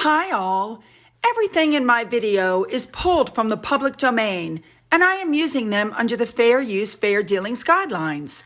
Hi all! Everything in my video is pulled from the public domain, and I am using them under the Fair Use, Fair Dealings guidelines.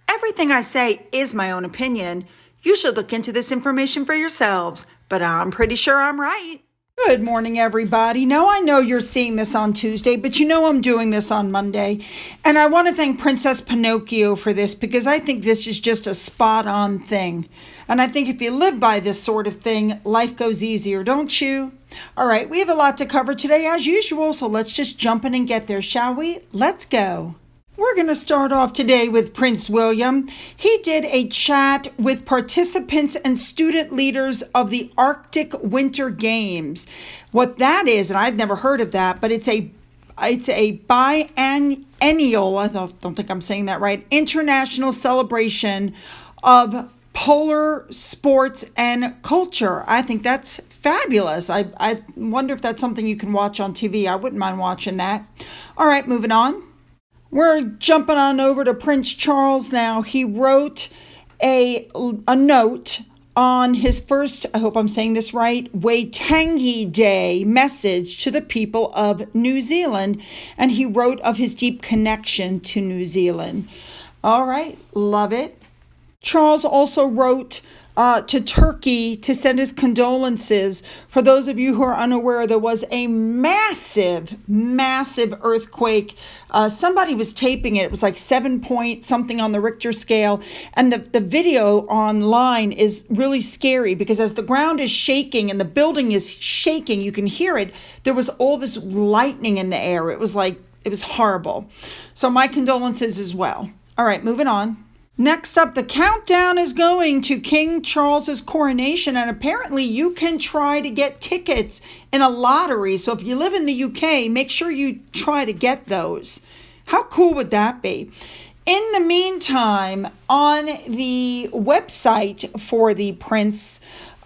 Everything I say is my own opinion. You should look into this information for yourselves, but I'm pretty sure I'm right. Good morning, everybody. Now, I know you're seeing this on Tuesday, but you know I'm doing this on Monday. And I want to thank Princess Pinocchio for this because I think this is just a spot-on thing. And I think if you live by this sort of thing, life goes easier, don't you? All right, we have a lot to cover today as usual, so let's just jump in and get there, shall we? Let's go. We're going to start off today with Prince William. He did a chat with participants and student leaders of the Arctic Winter Games. What that is, and I've never heard of that, but it's a biennial, I don't think I'm saying that right, international celebration of polar sports and culture. I think that's fabulous. I wonder if that's something you can watch on TV. I wouldn't mind watching that. All right, moving on. We're jumping on over to Prince Charles now. He wrote a note on his first, I hope I'm saying this right, Waitangi Day message to the people of New Zealand. And he wrote of his deep connection to New Zealand. All right, love it. Charles also wrote to Turkey to send his condolences. For those of you who are unaware, there was a massive earthquake. Somebody was taping it. It was like 7 point something on the Richter scale. And the video online is really scary because as the ground is shaking and the building is shaking, you can hear it. There was all this lightning in the air. It was horrible. So my condolences as well. All right, moving on. Next up, the countdown is going to King Charles's coronation, and apparently you can try to get tickets in a lottery. So if you live in the UK, make sure you try to get those. How cool would that be? In the meantime, on the website for the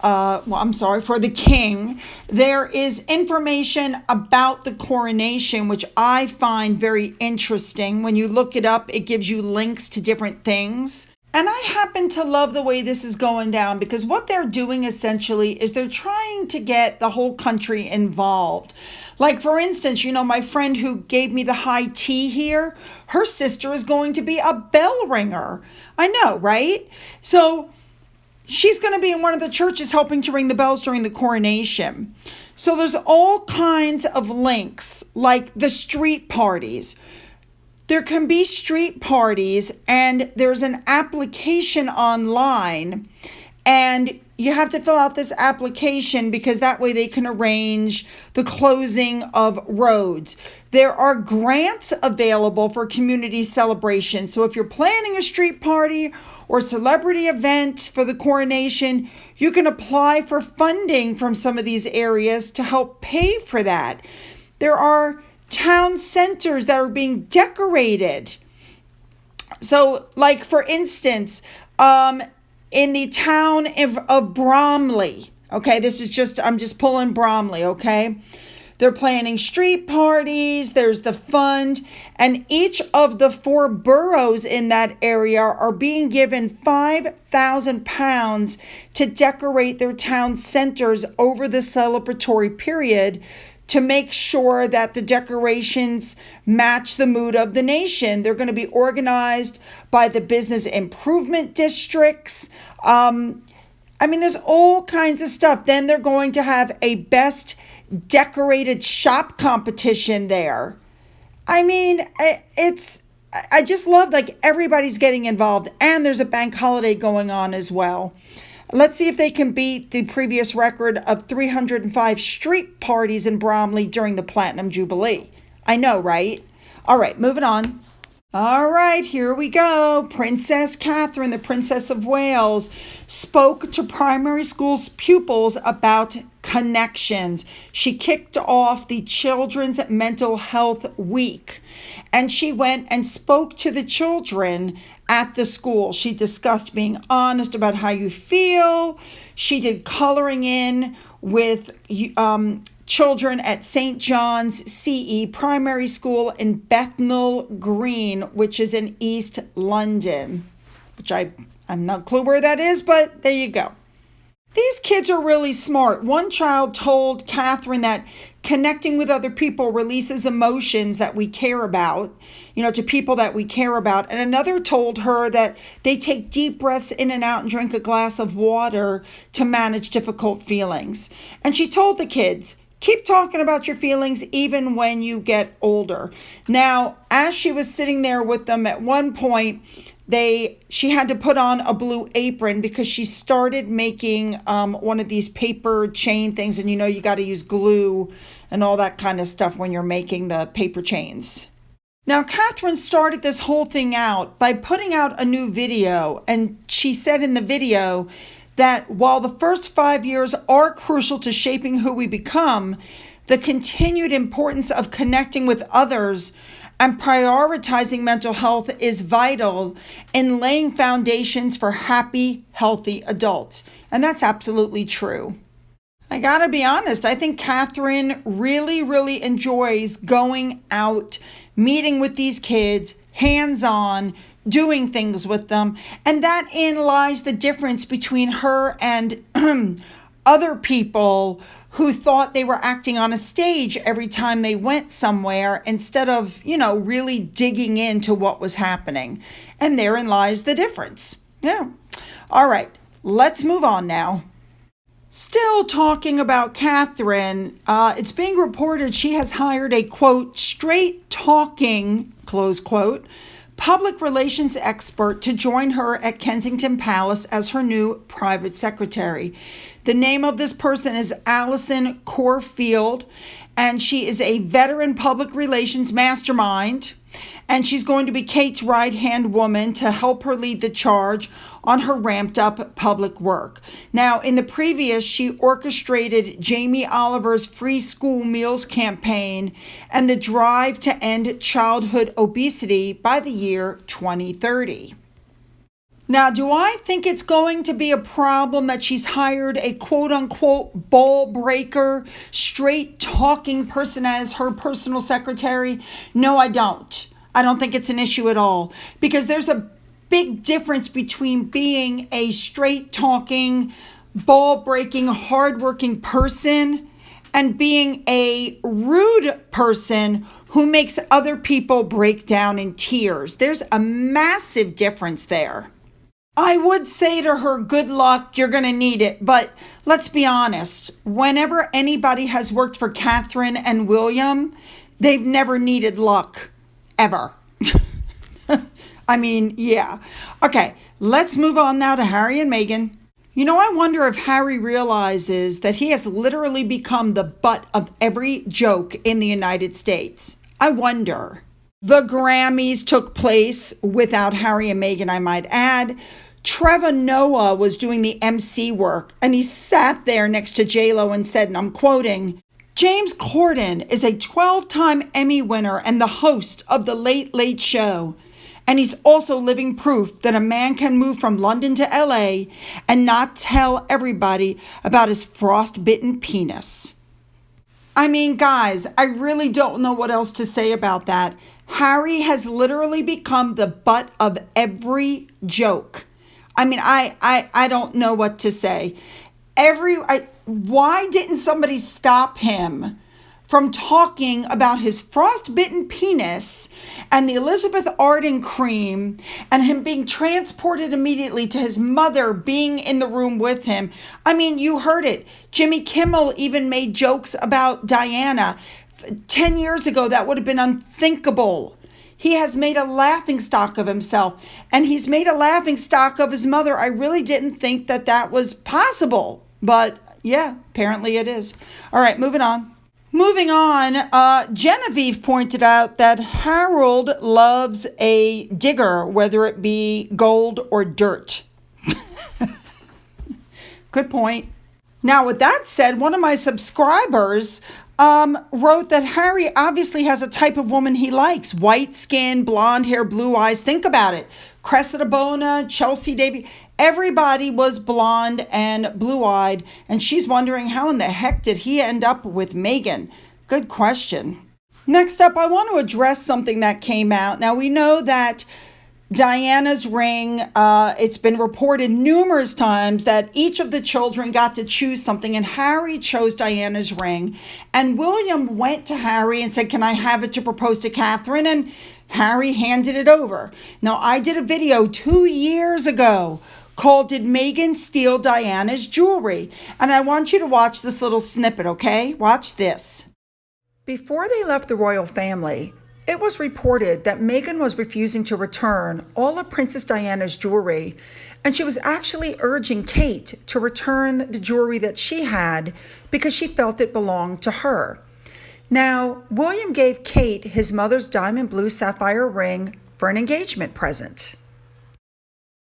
for the king, there is information about the coronation, which I find very interesting. When you look it up, it gives you links to different things. And I happen to love the way this is going down because what they're doing essentially is they're trying to get the whole country involved. Like, for instance, my friend who gave me the high tea here, her sister is going to be a bell ringer. I know, right? So she's going to be in one of the churches helping to ring the bells during the coronation. So there's all kinds of links, like the street parties. There can be street parties, and there's an application online, and you have to fill out this application because that way they can arrange the closing of roads. There are grants available for community celebrations. So if you're planning a street party or celebrity event for the coronation, you can apply for funding from some of these areas to help pay for that. There are town centers that are being decorated. So, like, for instance, in the town of Bromley, okay, I'm just pulling Bromley, okay? They're planning street parties, there's the fund, and each of the 4 boroughs in that area are being given £5,000 to decorate their town centers over the celebratory period to make sure that the decorations match the mood of the nation. They're going to be organized by the business improvement districts. There's all kinds of stuff. Then they're going to have a best decorated shop competition there. I just love, like, everybody's getting involved, and there's a bank holiday going on as well. Let's see if they can beat the previous record of 305 street parties in Bromley during the Platinum Jubilee. I know, right? All right, moving on. All right, here we go. Princess Catherine, the Princess of Wales, spoke to primary school pupils about connections. She kicked off the Children's Mental Health Week, and she went and spoke to the children at the school. She discussed being honest about how you feel. She did coloring in with children at St. John's CE Primary School in Bethnal Green, which is in East London, which I'm not clue where that is, but there you go. These kids are really smart. One child told Catherine that connecting with other people releases emotions that we care about, to people that we care about. And another told her that they take deep breaths in and out and drink a glass of water to manage difficult feelings. And she told the kids, keep talking about your feelings even when you get older. Now, as she was sitting there with them at one point, she had to put on a blue apron because she started making one of these paper chain things. And you got to use glue and all that kind of stuff when you're making the paper chains. Now, Catherine started this whole thing out by putting out a new video. And she said in the video that while the first 5 years are crucial to shaping who we become, the continued importance of connecting with others and prioritizing mental health is vital in laying foundations for happy, healthy adults. And that's absolutely true. I gotta be honest, I think Catherine really, really enjoys going out, meeting with these kids, hands-on, doing things with them. And that in lies the difference between her and other people who thought they were acting on a stage every time they went somewhere instead of, really digging into what was happening. And therein lies the difference. Yeah. All right, let's move on now. Still talking about Catherine, it's being reported she has hired a, quote, straight talking, close quote, public relations expert to join her at Kensington Palace as her new private secretary. The name of this person is Alison Corfield, and she is a veteran public relations mastermind. And she's going to be Kate's right-hand woman to help her lead the charge on her ramped-up public work. Now, in the previous, she orchestrated Jamie Oliver's free school meals campaign and the drive to end childhood obesity by the year 2030. Now, do I think it's going to be a problem that she's hired a quote-unquote ball breaker, straight-talking person as her personal secretary? No, I don't. I don't think it's an issue at all, because there's a big difference between being a straight-talking, ball-breaking, hardworking person and being a rude person who makes other people break down in tears. There's a massive difference there. I would say to her, good luck, you're going to need it. But let's be honest, whenever anybody has worked for Catherine and William, they've never needed luck, ever. I mean, yeah. Okay, let's move on now to Harry and Meghan. I wonder if Harry realizes that he has literally become the butt of every joke in the United States. I wonder. The Grammys took place without Harry and Meghan, I might add. Trevor Noah was doing the MC work, and he sat there next to J-Lo and said, and I'm quoting, James Corden is a 12-time Emmy winner and the host of The Late Late Show. And he's also living proof that a man can move from London to LA and not tell everybody about his frostbitten penis. I mean, guys, I really don't know what else to say about that. Harry has literally become the butt of every joke. I mean, I don't know what to say. Why didn't somebody stop him from talking about his frostbitten penis and the Elizabeth Arden cream and him being transported immediately to his mother being in the room with him? I mean, you heard it. Jimmy Kimmel even made jokes about Diana. 10 years ago, that would have been unthinkable. He has made a laughingstock of himself, and he's made a laughingstock of his mother. I really didn't think that was possible, but yeah, apparently it is. All right, moving on. Genevieve pointed out that Harold loves a digger, whether it be gold or dirt. Good point. Now, with that said, one of my subscribers wrote that Harry obviously has a type of woman he likes. White skin, blonde hair, blue eyes. Think about it. Cressida Bona, Chelsea Davy. Everybody was blonde and blue-eyed, and she's wondering how in the heck did he end up with Meghan? Good question. Next up, I want to address something that came out. Now, we know that Diana's ring. It's been reported numerous times that each of the children got to choose something, and Harry chose Diana's ring. And William went to Harry and said, "Can I have it to propose to Catherine?" And Harry handed it over. Now, I did a video 2 years ago called "Did Meghan Steal Diana's Jewelry?" And I want you to watch this little snippet, okay? Watch this. Before they left the royal family, it was reported that Meghan was refusing to return all of Princess Diana's jewelry, and she was actually urging Kate to return the jewelry that she had because she felt it belonged to her. Now, William gave Kate his mother's diamond blue sapphire ring for an engagement present.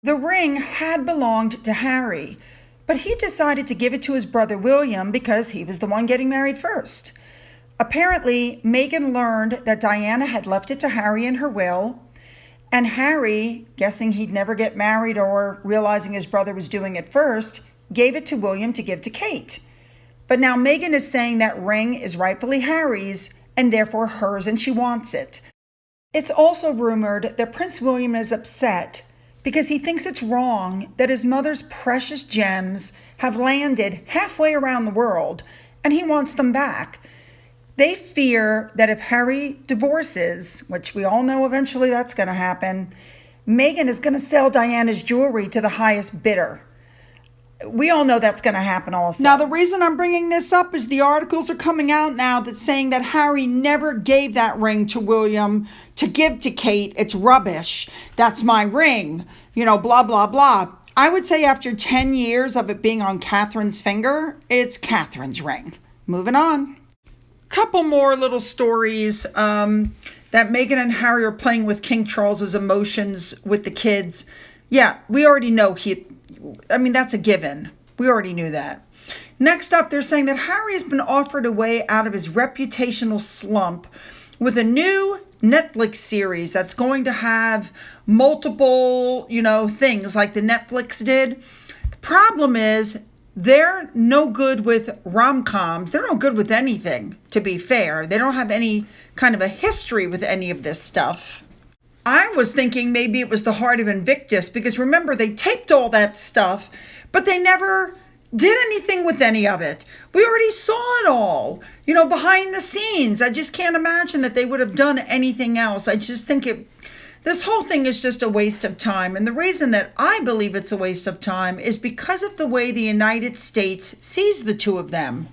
The ring had belonged to Harry, but he decided to give it to his brother William because he was the one getting married first. Apparently, Meghan learned that Diana had left it to Harry in her will, and Harry, guessing he'd never get married or realizing his brother was doing it first, gave it to William to give to Kate. But now Meghan is saying that ring is rightfully Harry's and therefore hers, and she wants it. It's also rumored that Prince William is upset because he thinks it's wrong that his mother's precious gems have landed halfway around the world, and he wants them back. They fear that if Harry divorces, which we all know eventually that's going to happen, Meghan is going to sell Diana's jewelry to the highest bidder. We all know that's going to happen also. Now, the reason I'm bringing this up is the articles are coming out now that's saying that Harry never gave that ring to William to give to Kate. It's rubbish. That's my ring. Blah, blah, blah. I would say after 10 years of it being on Catherine's finger, it's Catherine's ring. Moving on. Couple more little stories that Meghan and Harry are playing with King Charles's emotions with the kids. Yeah, we already know that's a given. We already knew that. Next up, they're saying that Harry has been offered a way out of his reputational slump with a new Netflix series that's going to have multiple, things like the Netflix did. The problem is, they're no good with rom-coms. They're no good with anything, to be fair. They don't have any kind of a history with any of this stuff. I was thinking maybe it was the Heart of Invictus, because remember, they taped all that stuff, but they never did anything with any of it. We already saw it all, behind the scenes. I just can't imagine that they would have done anything else. I just think this whole thing is just a waste of time. And the reason that I believe it's a waste of time is because of the way the United States sees the two of them.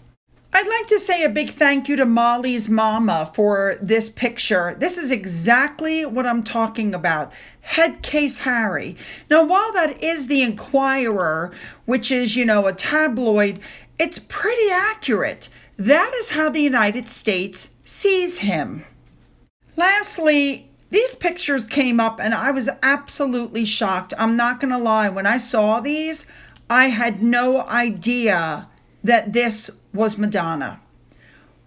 I'd like to say a big thank you to Molly's mama for this picture. This is exactly what I'm talking about. Head Case Harry. Now, while that is the Inquirer, which is, a tabloid, it's pretty accurate. That is how the United States sees him. Lastly, these pictures came up and I was absolutely shocked. I'm not going to lie. When I saw these, I had no idea that this was Madonna.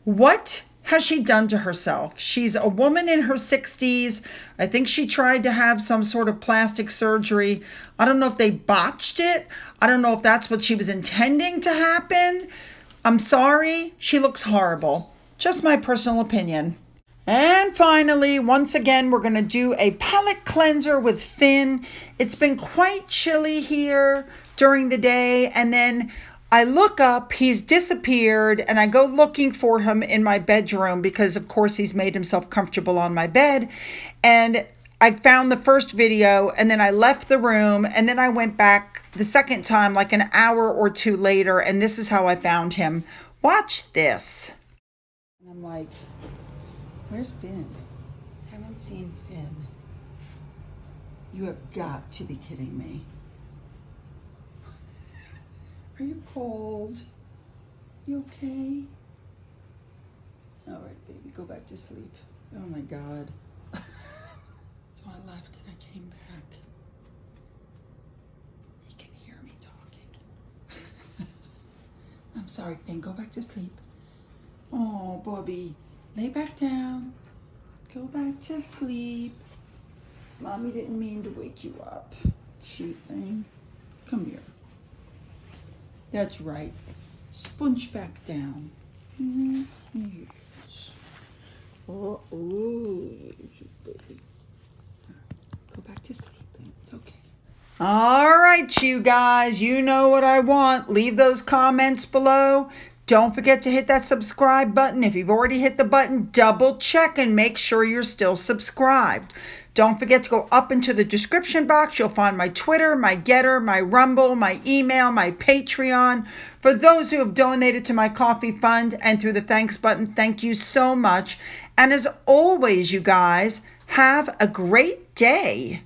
What has she done to herself? She's a woman in her 60s. I think she tried to have some sort of plastic surgery. I don't know if they botched it. I don't know if that's what she was intending to happen. I'm sorry. She looks horrible. Just my personal opinion. And finally, once again, we're going to do a palette cleanser with Finn. It's been quite chilly here during the day, and then I look up, he's disappeared, and I go looking for him in my bedroom because, of course, he's made himself comfortable on my bed. And I found the first video, and then I left the room, and then I went back the second time, like an hour or two later, and this is how I found him. Watch this. And I'm like, where's Finn? Haven't seen Finn. You have got to be kidding me. Are you cold? You okay? All right, baby, go back to sleep. Oh my God. So I left and I came back. He can hear me talking. I'm sorry, Finn, go back to sleep. Oh, Bobby, lay back down. Go back to sleep. Mommy didn't mean to wake you up. Cute thing. Come here. That's right. Sponge back down. Yes. Oh, baby. Go back to sleep. It's okay. All right, you guys, you know what I want. Leave those comments below. Don't forget to hit that subscribe button. If you've already hit the button, double check and make sure you're still subscribed. Don't forget to go up into the description box. You'll find my Twitter, my Getter, my Rumble, my email, my Patreon. For those who have donated to my coffee fund and through the thanks button, thank you so much. And as always, you guys, have a great day.